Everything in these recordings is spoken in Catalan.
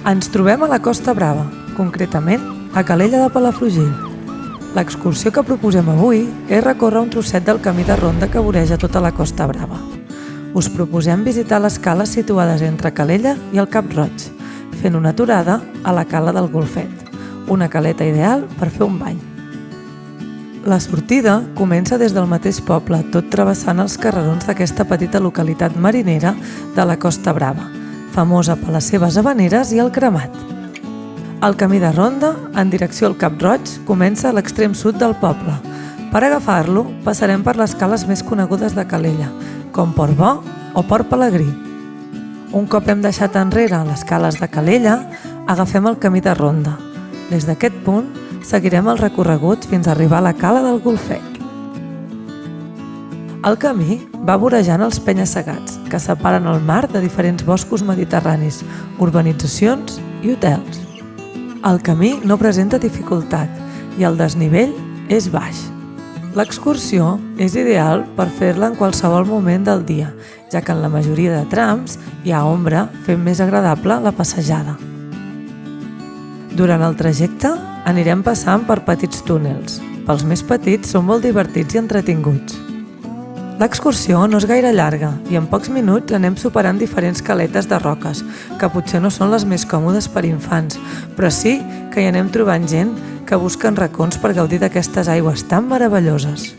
Ens trobem a la Costa Brava, concretament a Calella de Palafrugell. L'excursió que proposem avui és recórrer un trosset del camí de ronda que voreja tota la Costa Brava. Us proposem visitar les cales situades entre Calella i el Cap Roig, fent una aturada a la cala del Golfet, una caleta ideal per fer un bany. La sortida comença des del mateix poble, tot travessant els carrerons d'aquesta petita localitat marinera de la Costa Brava, famosa per les seves havaneres i el cremat. El camí de ronda, en direcció al Cap Roig, comença a l'extrem sud del poble. Per agafar-lo, passarem per les cales més conegudes de Calella, com Port Bo o Port Pelegrí. Un cop hem deixat enrere les cales de Calella, agafem el camí de ronda. Des d'aquest punt, seguirem el recorregut fins a arribar a la cala del Golfet. El camí va vorejant els penya-segats, que separen el mar de diferents boscos mediterranis, urbanitzacions i hotels. El camí no presenta dificultat i el desnivell és baix. L'excursió és ideal per fer-la en qualsevol moment del dia, ja que en la majoria de trams hi ha ombra fent més agradable la passejada. Durant el trajecte anirem passant per petits túnels. Pels més petits són molt divertits i entretinguts. L'excursió no és gaire llarga i en pocs minuts anem superant diferents caletes de roques, que potser no són les més còmodes per infants, però sí que hi anem trobant gent que busquen racons per gaudir d'aquestes aigües tan meravelloses.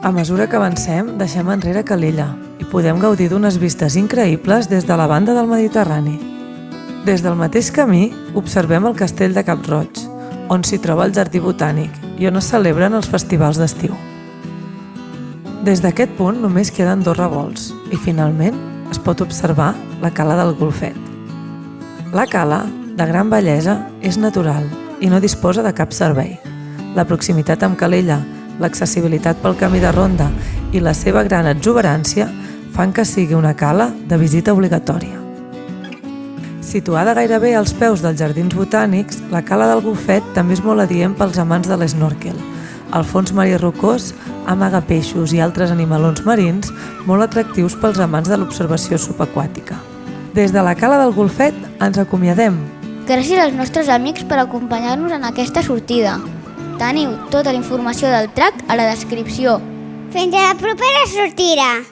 A mesura que avancem, deixem enrere Calella i podem gaudir d'unes vistes increïbles des de la banda del Mediterrani. Des del mateix camí observem el castell de Cap Roig, on s'hi troba el jardí botànic i on es celebren els festivals d'estiu. Des d'aquest punt només queden 2 revolts i finalment es pot observar la cala del Golfet. La cala, de gran bellesa, és natural i no disposa de cap servei. La proximitat amb Calella, l'accessibilitat pel camí de ronda i la seva gran exuberància fan que sigui una cala de visita obligatòria. Situada gairebé als peus dels jardins botànics, la cala del Golfet també és molt adient pels amants de l'esnòrquel. El fons marí rocós amaga peixos i altres animalons marins molt atractius pels amants de l'observació subaquàtica. Des de la cala del Golfet ens acomiadem. Gràcies als nostres amics per acompanyar-nos en aquesta sortida. Teniu tota la informació del track a la descripció. Fins a la propera sortida!